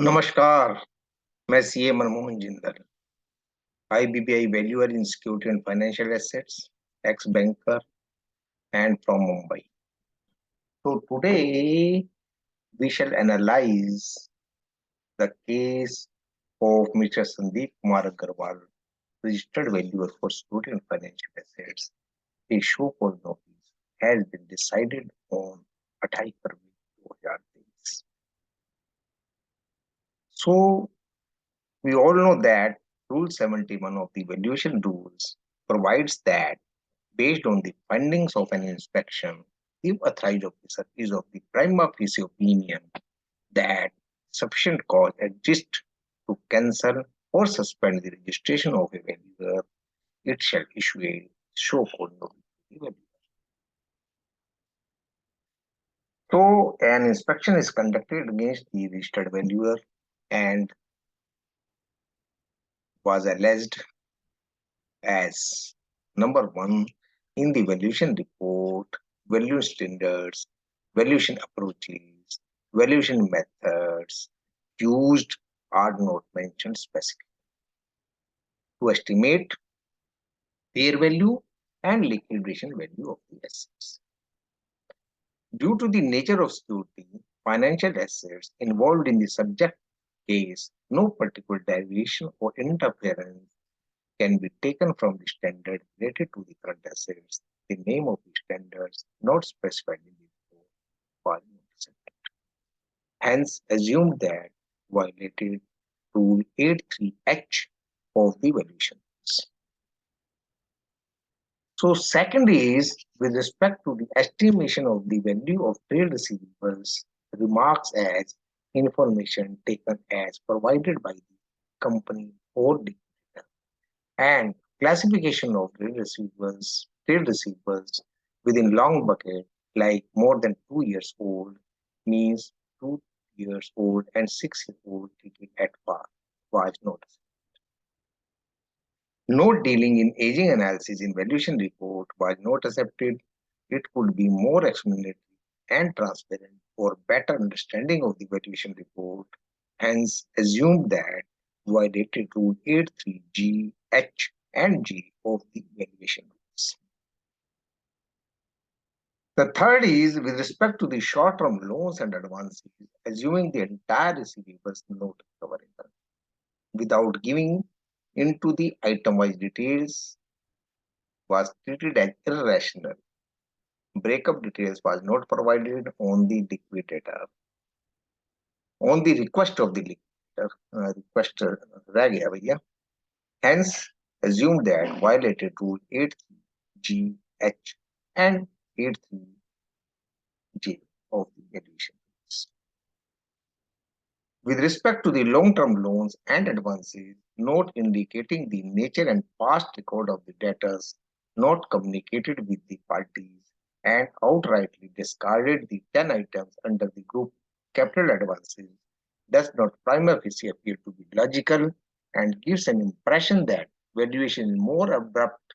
नमस्कार। मैं CA Manmohan Jindal, IBPI valuer in security and financial assets, ex-banker, and from Mumbai. So today we shall analyze the case of Mr. Sandeep Kumar Agarwal, registered valuer for security and financial assets. A show cause notice has been decided on 28 February 2023. So we all know that Rule 71 of the Valuation Rules provides that based on the findings of an inspection, if authorized officer is of the prima facie opinion that sufficient cause exists to cancel or suspend the registration of a valuer, it shall issue a show cause notice to the valuer. So, an inspection is conducted against the registered valuer and was alleged as number one in the valuation report, valuation standards, valuation approaches, valuation methods used are not mentioned specifically to estimate fair value and liquidation value of the assets. Due to the nature of security, financial assets involved in the subject case, no particular deviation or interference can be taken from the standard related to the current assets. The name of the standards not specified in the report was not accepted. Hence, assume that violated Rule 83H of the valuation. So, second is with respect to the estimation of the value of trade receivables, remarks as information taken as provided by the company or the and classification of trade receivables within long bucket like more than 2 years old means 2 years old and 6 years old treated at par was noticed. Note dealing in aging analysis in valuation report was not accepted. It could be more explanatory and transparent for better understanding of the valuation report. Hence, assumed that violated Rule 83G, H, and G of the valuation rules. The third is with respect to the short-term loans and advances, assuming the entire receivables not recoverable without giving into the itemized details was treated as irrational. Breakup details was not provided on the liquidator. On the request of the liquidator, requester रह गया भैया. Hence, assume that violated Rule 83G, H and 83J of the valuation rules. With respect to the long-term loans and advances, note indicating the nature and past record of the debtors not communicated with the parties and outrightly discarded the 10 items under the group capital advances does not prima facie appear to be logical and gives an impression that valuation is more abrupt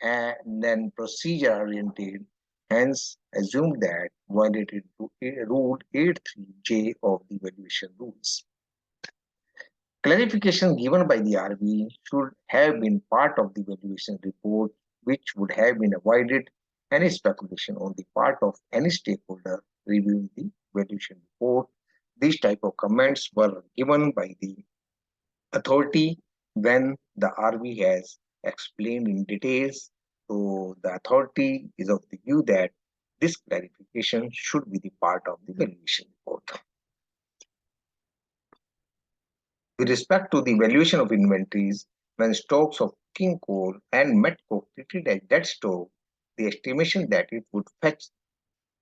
than procedure oriented. Hence, assume that violated Rule 83J of the valuation rules. Clarification given by the RB should have been part of the valuation report, which would have been avoided any speculation on the part of any stakeholder reviewing the valuation report. These type of comments were given by the authority when the RB has explained in details. So the authority is of the view that this clarification should be the part of the valuation report. With respect to the valuation of inventories, when stocks of coking coal and met coke treated as dead stock, the estimation that it would fetch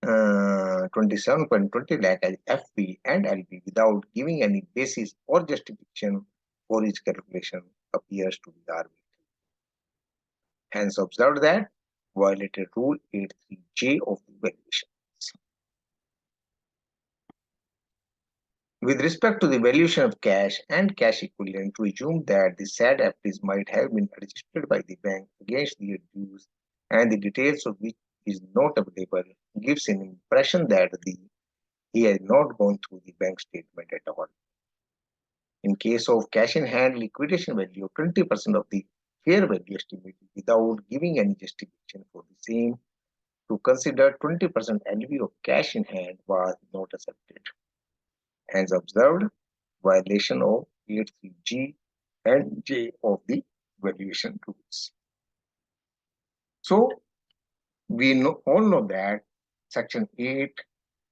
27.20 lakh as FP and LP without giving any basis or justification for its calculation appears to be arbitrary. Hence, observe that violated Rule 83J of the valuation. With respect to the valuation of cash and cash equivalent, to assume that the said FPs might have been registered by the bank against the dues and the details of which is not available gives an impression that he has not gone through the bank statement at all. In case of cash in hand, liquidation value of 20% of the fair value estimate without giving any justification for the same, to consider 20% LV of cash in hand was not accepted. As observed, violation of 83G and J of the valuation rules. So we all know that section 8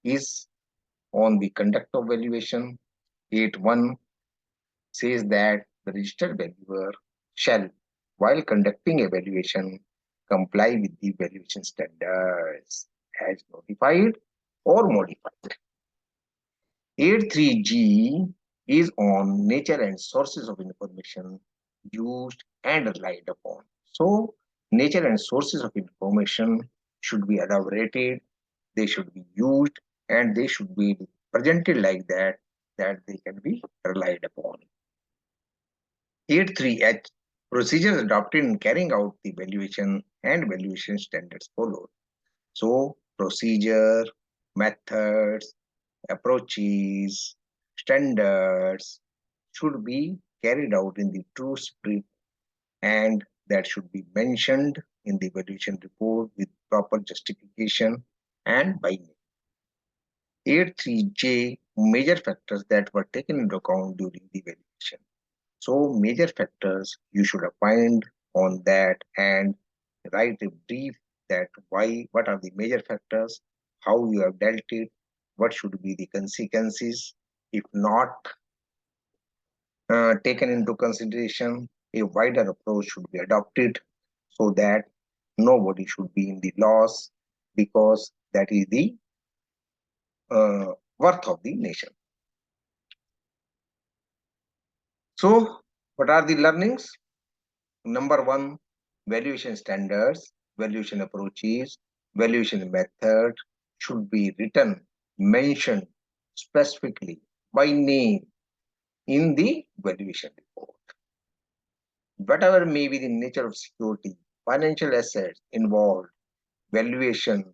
is on the conduct of valuation. 8.1 says that the registered valuer shall, while conducting a valuation, comply with the valuation standards as notified or modified. 8.3G is on nature and sources of information used and relied upon. So, nature and sources of information should be elaborated, they should be used, and they should be presented like that they can be relied upon. 8.3H, procedures adopted in carrying out the valuation and valuation standards followed. So, procedure, methods, approaches, standards should be carried out in the true spirit, and that should be mentioned in the valuation report with proper justification and by name. 8.3J, major factors that were taken into account during the valuation. So major factors you should find on that and write a brief that what are the major factors, how you have dealt it, what should be the consequences if not taken into consideration. A wider approach should be adopted so that nobody should be in the loss, because that is the worth of the nation. So what are the learnings? Number 1, valuation standards, valuation approaches, valuation method should be written, mentioned specifically by name in the valuation report. Whatever may be the nature of security, financial assets involved, valuation,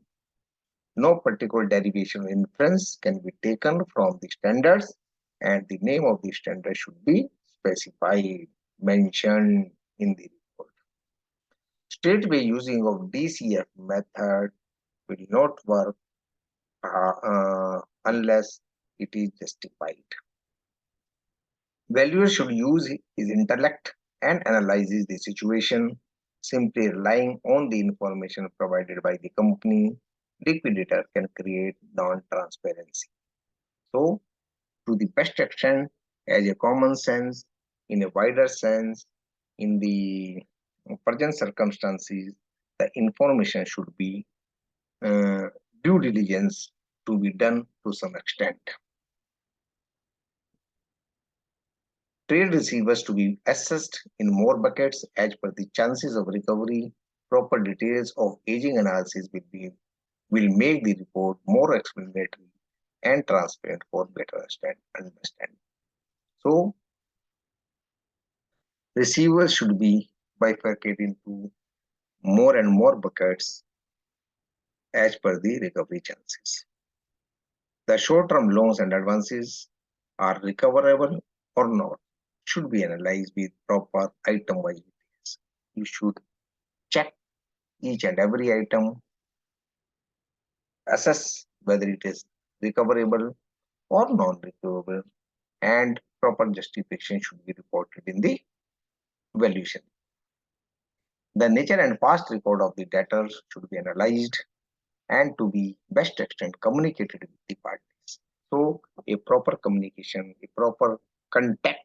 no particular derivation or inference can be taken from the standards, and the name of the standard should be specified, mentioned in the report. Straightway using of DCF method will not work unless it is justified. Valuer should use his intellect and analyzes the situation. Simply relying on the information provided by the company, liquidator can create non-transparency. So, to the best extent, as a common sense, in a wider sense, in the present circumstances, the information should be due diligence to be done to some extent. Trade receivers to be assessed in more buckets as per the chances of recovery. Proper details of aging analysis will make the report more explanatory and transparent for better understanding. So, receivers should be bifurcated into more and more buckets as per the recovery chances. The short-term loans and advances are recoverable or not should be analyzed with proper item-wise details. You should check each and every item, assess whether it is recoverable or non-recoverable, and proper justification should be reported in the valuation. The nature and past record of the debtors should be analyzed and to be best extent communicated with the parties. So a proper communication, a proper contact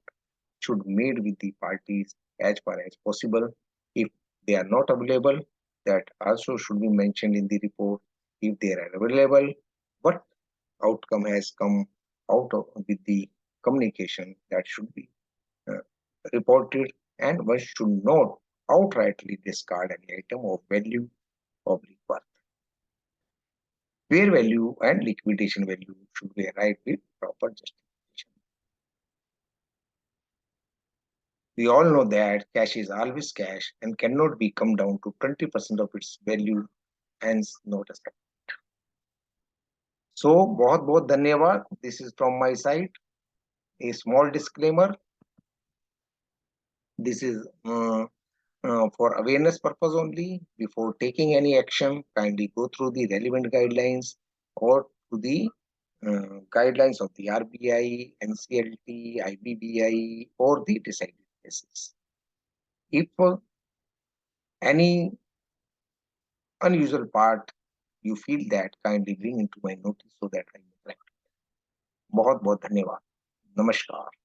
should be made with the parties as far as possible. If they are not available, that also should be mentioned in the report. If they are available, what outcome has come out of with the communication, that should be reported, and one should not outrightly discard any item of value public worth. Fair value and liquidation value should be arrived with proper justification. We all know that cash is always cash and cannot be come down to 20% of its value, hence not accepted. So, बहुत बहुत धन्यवाद. This is from my side. A small disclaimer. This is for awareness purpose only. Before taking any action, kindly go through the relevant guidelines or to the guidelines of the RBI, NCLT, IBBI, or the decided cases. If any unusual part you feel that, kindly bring into my notice so that I may correct. बहुत बहुत धन्यवाद. नमस्कार.